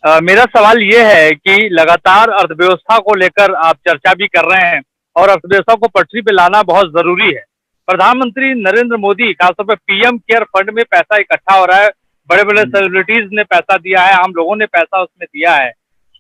मेरा सवाल ये है कि लगातार अर्थव्यवस्था को लेकर आप चर्चा भी कर रहे हैं और अर्थव्यवस्था को पटरी पे लाना बहुत जरूरी है। प्रधानमंत्री नरेंद्र मोदी खासतौर पर पीएम केयर फंड में पैसा इकट्ठा हो रहा है, बड़े बड़े सेलिब्रिटीज ने पैसा दिया है, आम लोगों ने पैसा उसमें दिया है।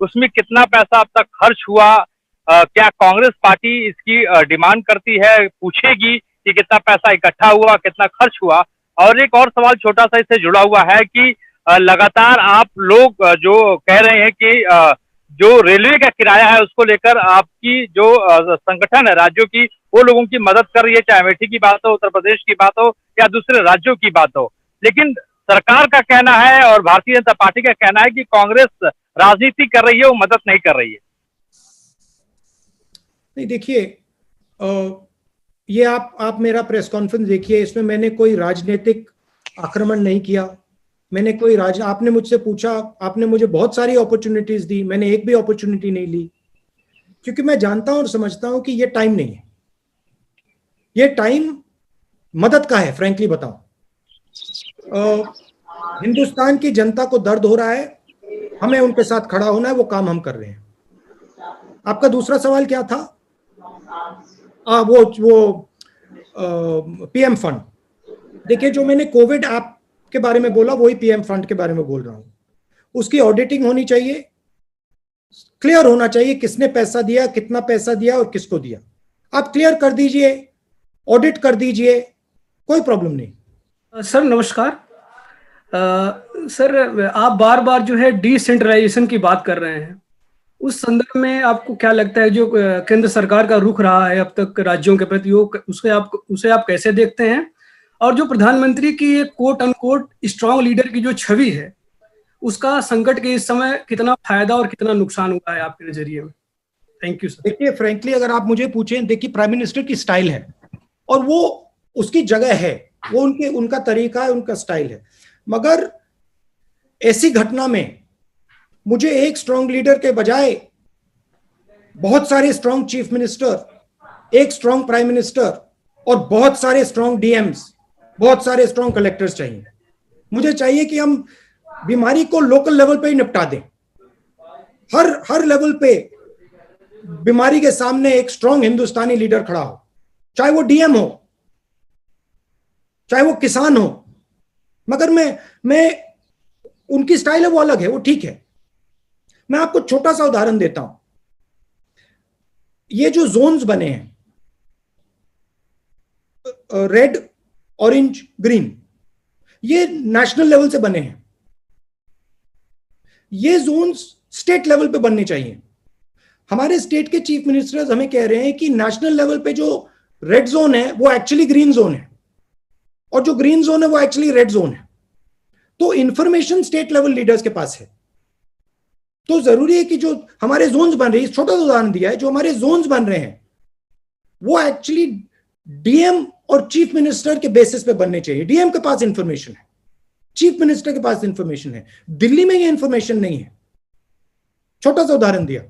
उसमें कितना पैसा अब तक खर्च हुआ? क्या कांग्रेस पार्टी इसकी डिमांड करती है, पूछेगी कि कितना पैसा इकट्ठा हुआ, कितना खर्च हुआ? और एक और सवाल छोटा सा इससे जुड़ा हुआ है कि लगातार आप लोग जो कह रहे हैं कि जो रेलवे का किराया है उसको लेकर आपकी जो संगठन है राज्यों की, वो लोगों की मदद कर रही है, चाहे अमेठी की बात हो, उत्तर प्रदेश की बात हो या दूसरे राज्यों की बात हो। लेकिन सरकार का कहना है और भारतीय जनता पार्टी का कहना है कि कांग्रेस राजनीति कर रही है, वो मदद नहीं कर रही है। नहीं, देखिए, ये आप मेरा प्रेस कॉन्फ्रेंस देखिए, इसमें मैंने कोई राजनीतिक आक्रमण नहीं किया। मैंने कोई आपने मुझसे पूछा, आपने मुझे बहुत सारी अपॉर्चुनिटीज दी, मैंने एक भी अपॉर्चुनिटी नहीं ली, क्योंकि मैं जानता हूं और समझता हूं कि ये टाइम नहीं है। ये टाइम मदद का है। फ्रैंकली बताऊं, हिंदुस्तान की जनता को दर्द हो रहा है, हमें उनके साथ खड़ा होना है, वो काम हम कर रहे हैं। आपका दूसरा सवाल क्या था? वो पीएम फंड। देखिए, जो मैंने कोविड ऐप के बारे में बोला वही पीएम फंड के बारे में बोल रहा हूं। उसकी ऑडिटिंग होनी चाहिए, क्लियर होना चाहिए किसने पैसा दिया, कितना पैसा दिया और किसको दिया। आप क्लियर कर दीजिए, ऑडिट कर दीजिए, कोई प्रॉब्लम नहीं। सर नमस्कार। सर, आप बार बार जो है डिसेंट्रलाइजेशन की बात कर रहे हैं। उस संदर्भ में आपको क्या लगता है, जो केंद्र सरकार का रुख रहा है अब तक राज्यों के प्रति, उसे आप कैसे देखते हैं? और जो प्रधानमंत्री की एक कोट अनकोट स्ट्रांग लीडर की जो छवि है, उसका संकट के इस समय कितना फायदा और कितना नुकसान हुआ है आपके नजरिए में? Thank you sir. देखिए, फ्रैंकली अगर आप मुझे पूछें, देखिए, प्राइम मिनिस्टर की स्टाइल है और वो उसकी जगह है, वो उनका तरीका है, उनका स्टाइल है। मगर ऐसी घटना में मुझे एक स्ट्रांग लीडर के बजाय बहुत सारे स्ट्रांग चीफ मिनिस्टर, एक स्ट्रांग प्राइम मिनिस्टर और बहुत सारे स्ट्रांग डीएम्स, बहुत सारे स्ट्रांग कलेक्टर्स चाहिए। मुझे चाहिए कि हम बीमारी को लोकल लेवल पे ही निपटा दें। हर लेवल पे बीमारी के सामने एक स्ट्रांग हिंदुस्तानी लीडर खड़ा हो, चाहे वो डीएम हो, चाहे वो किसान हो। मगर मैं उनकी स्टाइल है, वो अलग है, वो ठीक है। मैं आपको छोटा सा उदाहरण देता हूं। ये जो जोन्स बने हैं, रेड, ऑरेंज, ग्रीन, ये नेशनल लेवल से बने हैं। ये जोन्स स्टेट लेवल पे बनने चाहिए। हमारे स्टेट के चीफ मिनिस्टर्स हमें कह रहे हैं कि नेशनल लेवल पे जो रेड जोन है वो एक्चुअली ग्रीन जोन है, और जो ग्रीन जोन है वो एक्चुअली रेड जोन है। तो इंफॉर्मेशन स्टेट लेवल लीडर्स के पास है। तो जरूरी है कि जो हमारे जोन्स बन रही है, छोटा सा उदाहरण दिया है, जो हमारे जोन्स बन रहे हैं वो एक्चुअली डीएम और चीफ मिनिस्टर के बेसिस पे बनने चाहिए। डीएम के पास इंफॉर्मेशन है, चीफ मिनिस्टर के पास इंफॉर्मेशन है, दिल्ली में ये इंफॉर्मेशन नहीं है। छोटा सा उदाहरण दिया।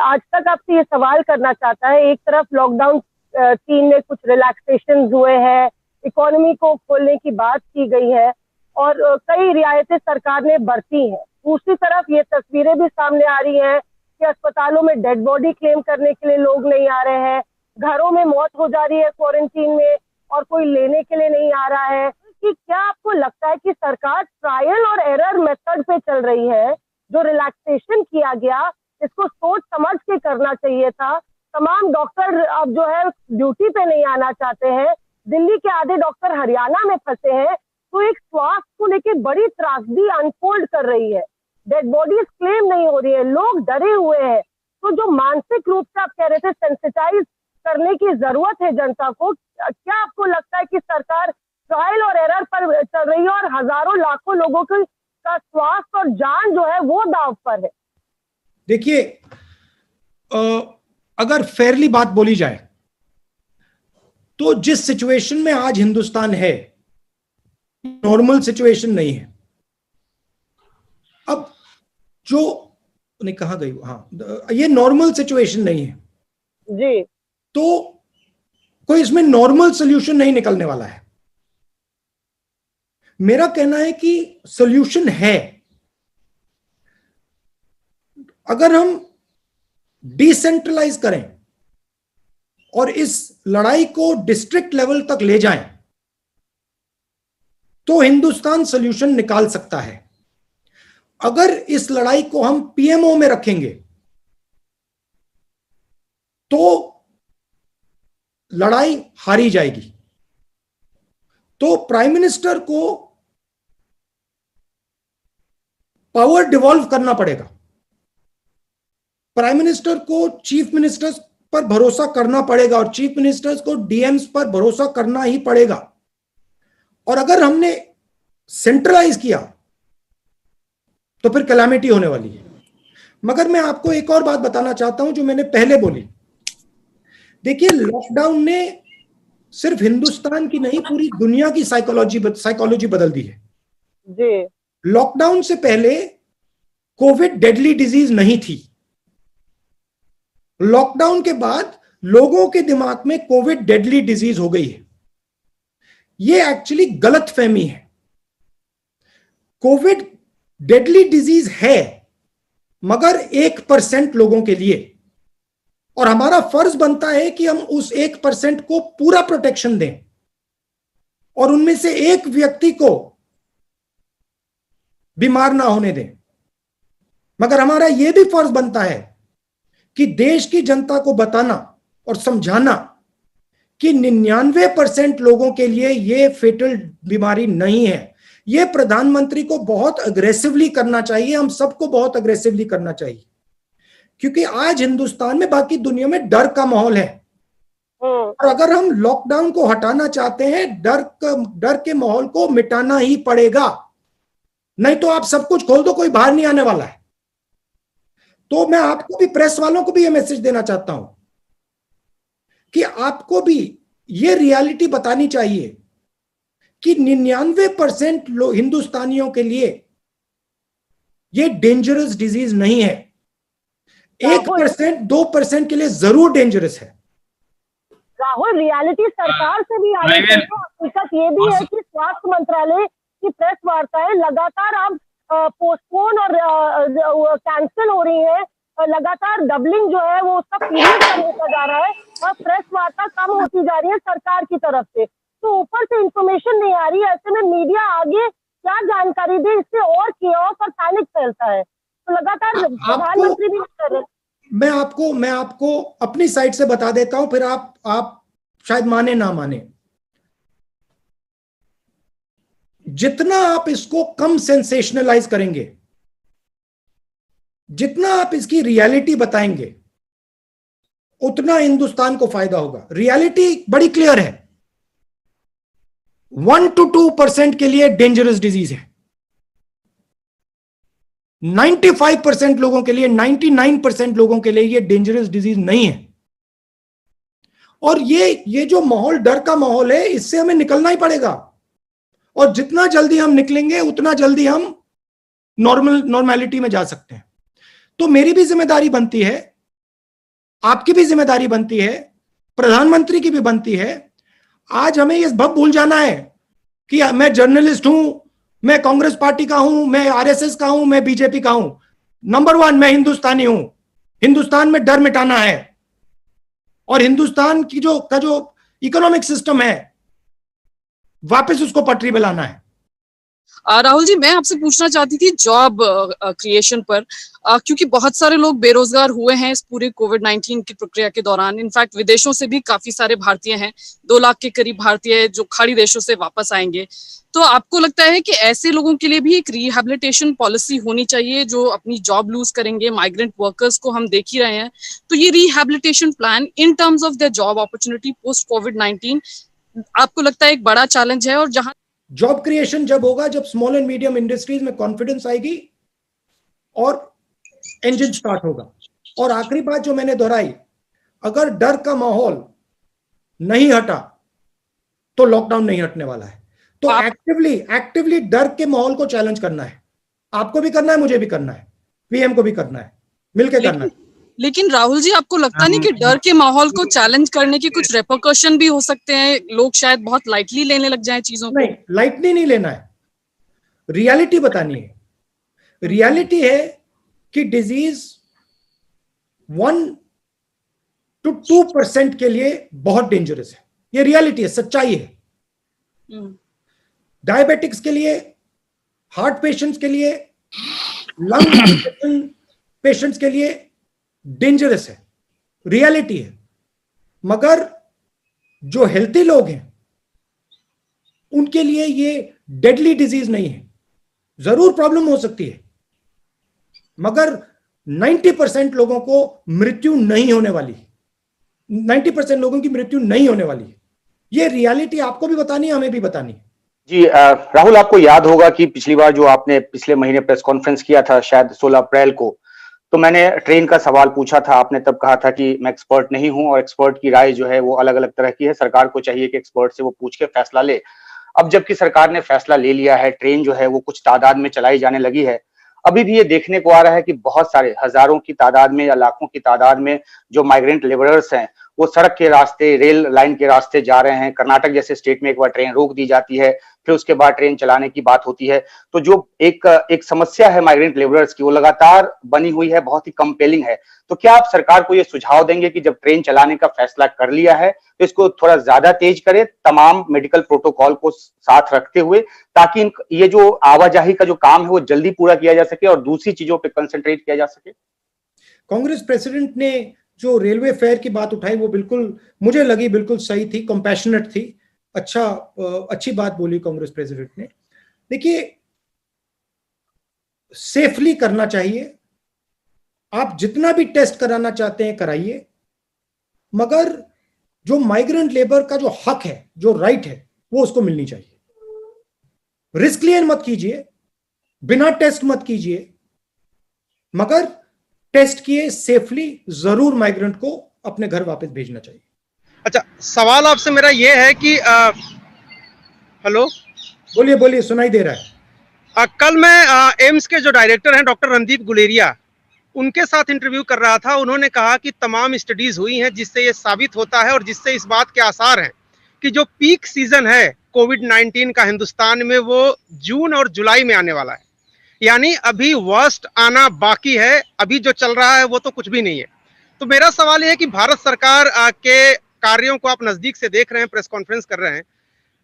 आज तक आपसे ये सवाल करना चाहता है, एक तरफ लॉकडाउन 3 में कुछ रिलैक्सेशन हुए हैं, इकोनॉमी को खोलने की बात की गई है और कई रियायतें सरकार ने बरती हैं। दूसरी तरफ ये तस्वीरें भी सामने आ रही हैं कि अस्पतालों में डेड बॉडी क्लेम करने के लिए लोग नहीं आ रहे हैं, घरों में मौत हो जा रही है क्वारंटीन में और कोई लेने के लिए नहीं आ रहा है। कि क्या आपको लगता है कि सरकार ट्रायल और एरर मेथड पे चल रही है? जो रिलैक्सेशन किया गया इसको सोच समझ के करना चाहिए था। तमाम डॉक्टर अब जो है ड्यूटी पे नहीं आना चाहते हैं, दिल्ली के आधे डॉक्टर हरियाणा में फंसे हैं। तो एक स्वास्थ्य को लेकर बड़ी त्रासदी अनफोल्ड कर रही है, डेड बॉडीज क्लेम नहीं हो रही है, लोग डरे हुए हैं। तो जो मानसिक रूप से आप कह रहे थे सेंसिटाइज करने की जरूरत है जनता को, क्या आपको लगता है कि सरकार ट्रायल और एरर पर चल रही है और हजारों लाखों लोगों का स्वास्थ्य और जान जो है वो दांव पर है? देखिए, अगर फेयरली बात बोली जाए तो जिस सिचुएशन में आज हिंदुस्तान है, नॉर्मल सिचुएशन नहीं है। अब जो नहीं, कहां गई? हाँ, ये नॉर्मल सिचुएशन नहीं है जी। तो कोई इसमें नॉर्मल सोल्यूशन नहीं निकलने वाला है। मेरा कहना है कि सोल्यूशन है। अगर हम डिसेंट्रलाइज करें और इस लड़ाई को डिस्ट्रिक्ट लेवल तक ले जाएं, तो हिंदुस्तान सॉल्यूशन निकाल सकता है। अगर इस लड़ाई को हम पीएमओ में रखेंगे तो लड़ाई हारी जाएगी। तो प्राइम मिनिस्टर को पावर डिवॉल्व करना पड़ेगा। प्राइम मिनिस्टर को चीफ मिनिस्टर्स पर भरोसा करना पड़ेगा और चीफ मिनिस्टर्स को डीएम्स पर भरोसा करना ही पड़ेगा। और अगर हमने सेंट्रलाइज किया तो फिर कैलामिटी होने वाली है। मगर मैं आपको एक और बात बताना चाहता हूं जो मैंने पहले बोली। देखिए, लॉकडाउन ने सिर्फ हिंदुस्तान की नहीं, पूरी दुनिया की साइकोलॉजी बदल दी है जी। लॉकडाउन से पहले कोविड डेडली डिजीज नहीं थी। लॉकडाउन के बाद लोगों के दिमाग में कोविड डेडली डिजीज हो गई है। यह एक्चुअली गलत फहमी है। कोविड डेडली डिजीज है मगर 1% लोगों के लिए, और हमारा फर्ज बनता है कि हम उस 1% को पूरा प्रोटेक्शन दें और उनमें से एक व्यक्ति को बीमार ना होने दें। मगर हमारा यह भी फर्ज बनता है कि देश की जनता को बताना और समझाना कि 99% लोगों के लिए यह फेटल बीमारी नहीं है। यह प्रधानमंत्री को बहुत अग्रेसिवली करना चाहिए, हम सबको बहुत अग्रेसिवली करना चाहिए, क्योंकि आज हिंदुस्तान में, बाकी दुनिया में डर का माहौल है। और अगर हम लॉकडाउन को हटाना चाहते हैं, डर के माहौल को मिटाना ही पड़ेगा। नहीं तो आप सब कुछ खोल दो, कोई बाहर नहीं आने वाला है। तो मैं आपको भी, प्रेस वालों को भी यह मैसेज देना चाहता हूं कि आपको भी यह रियलिटी बतानी चाहिए कि 99% हिंदुस्तानियों के लिए यह डेंजरस डिजीज नहीं है। 1%, 2% के लिए जरूर डेंजरस है। राहुल, रियलिटी सरकार से भी आनी चाहिए। हकीकत ये भी है कि स्वास्थ्य मंत्रालय की प्रेस वार्ताएं लगातार अब पोस्टपोन और कैंसिल हो रही है। लगातार डबलिंग जो है वो उसका पीरियड कम होता जा रहा है और प्रेस वार्ता कम होती जा रही है सरकार की तरफ से। तो ऊपर से इंफॉर्मेशन नहीं आ रही है। ऐसे में मीडिया आगे क्या जानकारी दे, इससे और केओस और पैनिक फैलता है। तो लगातार प्रधानमंत्री भी कर रहे हैं। मैं आपको अपनी साइड से बता देता हूं, फिर आप शायद माने ना माने। जितना आप इसको कम सेंसेशनलाइज करेंगे, जितना आप इसकी रियलिटी बताएंगे, उतना हिंदुस्तान को फायदा होगा। रियलिटी बड़ी क्लियर है, 1 to 2% के लिए डेंजरस डिजीज है। 95% लोगों के लिए, 99% लोगों के लिए ये डेंजरस डिजीज नहीं है। और ये जो माहौल, डर का माहौल है, इससे हमें निकलना ही पड़ेगा। और जितना जल्दी हम निकलेंगे उतना जल्दी हम नॉर्मेलिटी में जा सकते हैं। तो मेरी भी जिम्मेदारी बनती है, आपकी भी जिम्मेदारी बनती है, प्रधानमंत्री की भी बनती है। आज हमें ये सब भूल जाना है कि मैं जर्नलिस्ट हूं, मैं कांग्रेस पार्टी का हूं, मैं आरएसएस का हूं, मैं बीजेपी का हूं। नंबर 1, मैं हिंदुस्तानी हूं। हिंदुस्तान में डर मिटाना है और हिंदुस्तान की जो इकोनॉमिक सिस्टम है, वापस उसको पटरी पे लाना है। राहुल जी, मैं आपसे पूछना चाहती थी जॉब क्रिएशन पर, क्योंकि बहुत सारे लोग बेरोजगार हुए हैं इस पूरे कोविड-19 की प्रक्रिया के दौरान। इनफैक्ट विदेशों से भी काफी सारे भारतीय हैं, 2 लाख के करीब भारतीय जो खाड़ी देशों से वापस आएंगे। तो आपको लगता है कि ऐसे लोगों के लिए भी एक रिहैबिलिटेशन पॉलिसी होनी चाहिए जो अपनी जॉब लूज करेंगे? माइग्रेंट वर्कर्स को हम देख ही रहे हैं। तो ये rehabilitation plan in terms of their job opportunity post कोविड-19 आपको लगता है एक बड़ा चैलेंज है? और जहां जॉब क्रिएशन जब होगा, जब स्मॉल एंड मीडियम इंडस्ट्रीज में कॉन्फिडेंस आएगी और इंजन स्टार्ट होगा। और आखिरी बात जो मैंने दोहराई, अगर डर का माहौल नहीं हटा तो लॉकडाउन नहीं हटने वाला है। तो एक्टिवली डर के माहौल को चैलेंज करना है। आपको भी करना है, मुझे भी करना है, पीएम को भी करना है, मिलकर करना है। लेकिन राहुल जी, आपको लगता नहीं कि डर के माहौल को चैलेंज करने के कुछ रेपरकशन भी हो सकते हैं? लोग शायद बहुत लाइटली लेने लग जाएं चीजों को। नहीं, लाइटली नहीं लेना है, रियलिटी बतानी है। रियलिटी है कि डिजीज 1 to 2% के लिए बहुत डेंजरस है। ये रियलिटी है, सच्चाई है। डायबिटिक्स के लिए, हार्ट पेशेंट्स के लिए, लंग पेशेंट्स के लिए डेंजरस है, रियलिटी है। मगर जो हेल्थी लोग हैं उनके लिए ये डेडली डिजीज नहीं है। जरूर प्रॉब्लम हो सकती है, मगर 90% लोगों को मृत्यु नहीं होने वाली, 90% लोगों की मृत्यु नहीं होने वाली है। ये रियलिटी आपको भी बतानी है, हमें भी बतानी है। जी राहुल, आपको याद होगा कि पिछली बार जो आपने पिछले महीने प्रेस कॉन्फ्रेंस किया था, शायद 16 अप्रैल को, तो मैंने ट्रेन का सवाल पूछा था। आपने तब कहा था कि मैं एक्सपर्ट नहीं हूं और एक्सपर्ट की राय जो है वो अलग अलग तरह की है, सरकार को चाहिए कि एक्सपर्ट से वो पूछ के फैसला ले। अब जबकि सरकार ने फैसला ले लिया है, ट्रेन जो है वो कुछ तादाद में चलाई जाने लगी है, अभी भी ये देखने को आ रहा है कि बहुत सारे हजारों की तादाद में या लाखों की तादाद में जो माइग्रेंट लेबरर्स हैं वो सड़क के रास्ते, रेल लाइन के रास्ते जा रहे हैं। कर्नाटक जैसे स्टेट में एक बार ट्रेन रोक दी जाती है, फिर उसके बाद ट्रेन चलाने की बात होती है। तो जो एक समस्या है माइग्रेंट लेबरर्स की, वो लगातार बनी हुई है, बहुत ही कंपेलिंग है। तो क्या आप सरकार को ये सुझाव देंगे कि जब ट्रेन चलाने का फैसला कर लिया है तो इसको थोड़ा ज्यादा तेज करे, तमाम मेडिकल प्रोटोकॉल को साथ रखते हुए, ताकि ये जो आवाजाही का जो काम है वो जल्दी पूरा किया जा सके और दूसरी चीजों पर कंसंट्रेट किया जा सके? कांग्रेस प्रेसिडेंट ने जो रेलवे फेयर की बात उठाई वो बिल्कुल मुझे लगी बिल्कुल सही थी, कंपैशनेट थी, अच्छी बात बोली कांग्रेस प्रेसिडेंट ने। देखिए, सेफली करना चाहिए। आप जितना भी टेस्ट कराना चाहते हैं कराइए, मगर जो माइग्रेंट लेबर का जो हक है, जो राइट है, वो उसको मिलनी चाहिए। रिस्क लिए मत कीजिए, बिना टेस्ट मत कीजिए, मगर टेस्ट किए सेफली जरूर माइग्रेंट को अपने घर वापस भेजना चाहिए। अच्छा, सवाल आपसे मेरा ये है कि हेलो, बोलिए बोलिए, सुनाई दे रहा है। कल मैं एम्स के जो डायरेक्टर हैं डॉक्टर रणदीप गुलेरिया, उनके साथ इंटरव्यू कर रहा था। उन्होंने कहा कि तमाम स्टडीज हुई हैं जिससे ये साबित होता है और जिससे इस बात के आसार हैं कि जो पीक सीजन है कोविड-19 का हिंदुस्तान में वो जून और जुलाई में आने वाला है। यानी अभी वर्स्ट आना बाकी है, अभी जो चल रहा है वो तो कुछ भी नहीं है। तो मेरा सवाल ये है कि भारत सरकार के कार्यों को आप नजदीक से देख रहे हैं, प्रेस कॉन्फ्रेंस कर रहे हैं,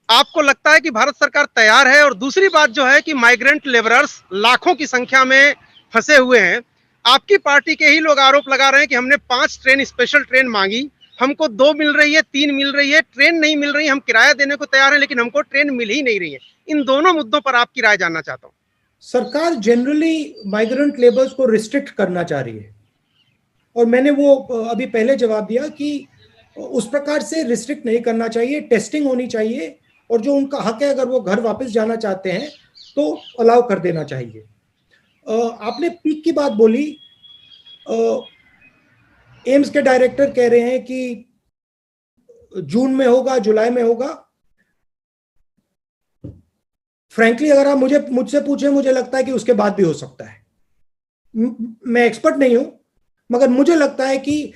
आपको लगता है कि भारत सरकार तैयार है? और दूसरी बात जो है कि माइग्रेंट लेबरर्स लाखों की संख्या में फंसे हुए हैं। आपकी पार्टी के ही लोग आरोप लगा रहे हैं कि हमने 5 ट्रेन, स्पेशल ट्रेन मांगी, हमको 2 मिल रही है, 3 मिल रही है, ट्रेन नहीं मिल रही, हम किराया देने को तैयार हैं लेकिन हमको ट्रेन मिल ही नहीं रही है। इन दोनों मुद्दों पर आपकी राय जानना चाहता हूँ। सरकार जनरली माइग्रेंट लेबर्स को रिस्ट्रिक्ट करना चाह रही है, और मैंने वो अभी पहले जवाब दिया कि उस प्रकार से रिस्ट्रिक्ट नहीं करना चाहिए, टेस्टिंग होनी चाहिए, और जो उनका हक है अगर वो घर वापस जाना चाहते हैं तो अलाउ कर देना चाहिए। आपने पीक की बात बोली, एम्स के डायरेक्टर कह रहे हैं कि जून में होगा, जुलाई में होगा। फ्रैंकली अगर आप मुझसे पूछें, मुझे लगता है कि उसके बाद भी हो सकता है। मैं एक्सपर्ट नहीं हूं, मगर मुझे लगता है कि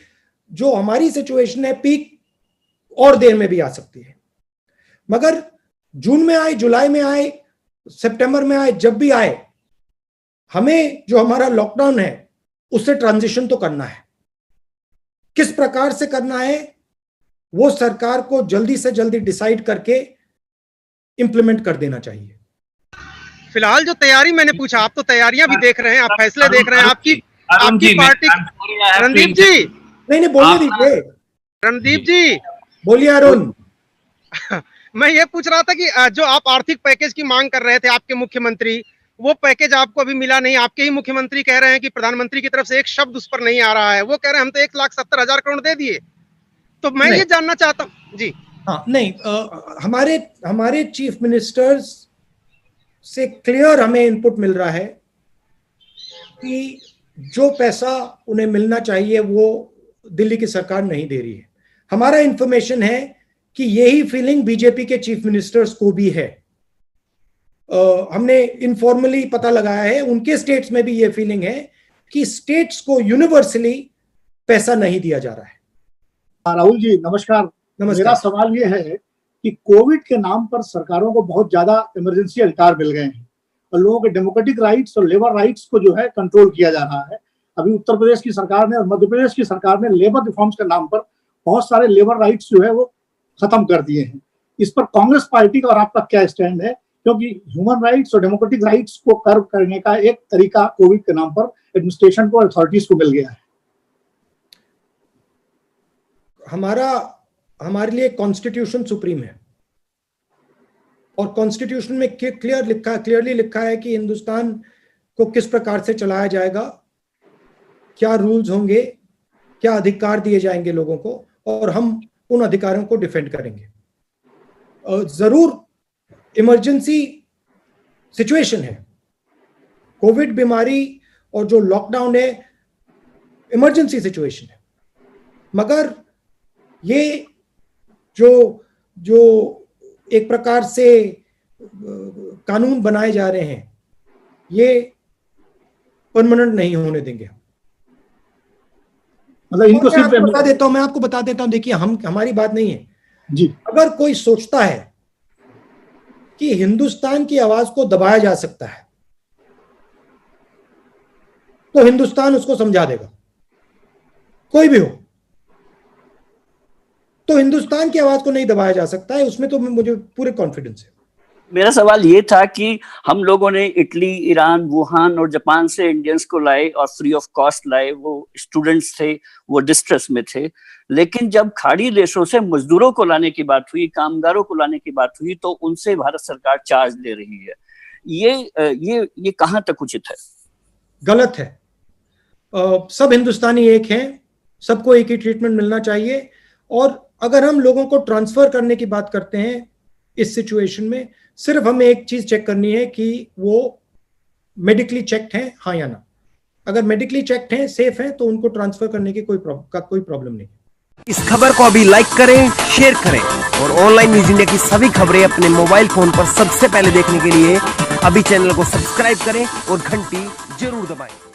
जो हमारी सिचुएशन है, पीक और देर में भी आ सकती है। मगर जून में आए, जुलाई में आए, सितंबर में आए, जब भी आए, हमें जो हमारा लॉकडाउन है उससे ट्रांजिशन तो करना है। किस प्रकार से करना है वो सरकार को जल्दी से जल्दी डिसाइड करके इंप्लीमेंट कर देना चाहिए। फिलहाल जो तैयारी मैंने पूछा, आप तो तैयारियां भी देख रहे हैं, आप फैसले देख रहे हैं, आपकी पार्टी। रणदीप जी, नहीं बोलने दीजिए। रणदीप जी बोलिए। अरुण, मैं ये पूछ रहा था कि जो आप आर्थिक पैकेज की मांग कर रहे थे आपके मुख्यमंत्री, वो पैकेज आपको अभी मिला नहीं। आपके ही मुख्यमंत्री कह रहे हैं कि प्रधानमंत्री की तरफ से एक शब्द उस पर नहीं आ रहा है। वो कह रहे हैं हम तो 1,70,000 करोड़ दे दिए। तो मैं ये जानना चाहता हूँ जी। हाँ, नहीं, हमारे चीफ मिनिस्टर्स से क्लियर हमें इनपुट मिल रहा है कि जो पैसा उन्हें मिलना चाहिए वो दिल्ली की सरकार नहीं दे रही है। हमारा इंफॉर्मेशन है कि यही फीलिंग बीजेपी के चीफ मिनिस्टर्स को भी है। हमने इनफॉर्मली पता लगाया है, उनके स्टेट्स में भी ये फीलिंग है कि स्टेट्स को यूनिवर्सली पैसा नहीं दिया जा रहा है। राहुल जी नमस्कार। मेरा सवाल ये है कि कोविड के नाम पर सरकारों को बहुत ज्यादा इमरजेंसी अधिकार मिल गए हैं और लोगों के डेमोक्रेटिक राइट्स और लेबर राइट्स को जो है कंट्रोल किया जा रहा है। अभी उत्तर प्रदेश की सरकार ने और मध्य प्रदेश की सरकार ने लेबर रिफॉर्म्स के नाम पर बहुत सारे लेबर राइट्स जो है वो खत्म कर दिए हैं। इस पर कांग्रेस पार्टी का और आपका क्या स्टैंड है? क्योंकि ह्यूमन राइट्स और डेमोक्रेटिक राइट्स को कर्व करने का एक तरीका कोविड के नाम पर एडमिनिस्ट्रेशन को, अथॉरिटीज को मिल गया है। हमारे लिए कॉन्स्टिट्यूशन सुप्रीम है और कॉन्स्टिट्यूशन में क्लियरली लिखा है कि हिंदुस्तान को किस प्रकार से चलाया जाएगा, क्या रूल्स होंगे, क्या अधिकार दिए जाएंगे लोगों को, और हम उन अधिकारों को डिफेंड करेंगे। जरूर इमरजेंसी सिचुएशन है, कोविड बीमारी और जो लॉकडाउन है इमरजेंसी सिचुएशन है, मगर ये जो एक प्रकार से कानून बनाए जा रहे हैं ये परमानेंट नहीं होने देंगे। मतलब इनको सिर्फ मैं आपको बता देता हूं, देखिए हमारी बात नहीं है जी। अगर कोई सोचता है कि हिंदुस्तान की आवाज को दबाया जा सकता है तो हिंदुस्तान उसको समझा देगा, कोई भी हो। तो हिंदुस्तान की आवाज को नहीं दबाया जा सकता है, उसमें तो मुझे पूरे कॉन्फिडेंस है। मेरा सवाल ये था कि हम लोगों ने इटली, ईरान, वुहान और जापान से इंडियंस को लाए और फ्री ऑफ कॉस्ट लाए। वो स्टूडेंट्स थे, वो डिस्ट्रेस में थे, लेकिन जब खाड़ी देशों से मजदूरों को लाने की बात हुई, कामगारों को लाने की बात हुई, तो उनसे भारत सरकार चार्ज ले रही है। ये कहाँ तक उचित है? गलत है। सब हिंदुस्तानी एक हैं, सबको एक ही ट्रीटमेंट मिलना चाहिए। और अगर हम लोगों को ट्रांसफर करने की बात करते हैं इस सिचुएशन में, सिर्फ हमें एक चीज चेक करनी है कि वो मेडिकली चेक्ड हैं, हाँ या ना। अगर मेडिकली चेक्ड हैं, सेफ हैं, तो उनको ट्रांसफर करने की कोई प्रॉब्लम नहीं। इस खबर को अभी लाइक करें, शेयर करें और ऑनलाइन न्यूज इंडिया की सभी खबरें अपने मोबाइल फोन पर सबसे पहले देखने के लिए अभी चैनल को सब्सक्राइब करें और घंटी जरूर दबाएं।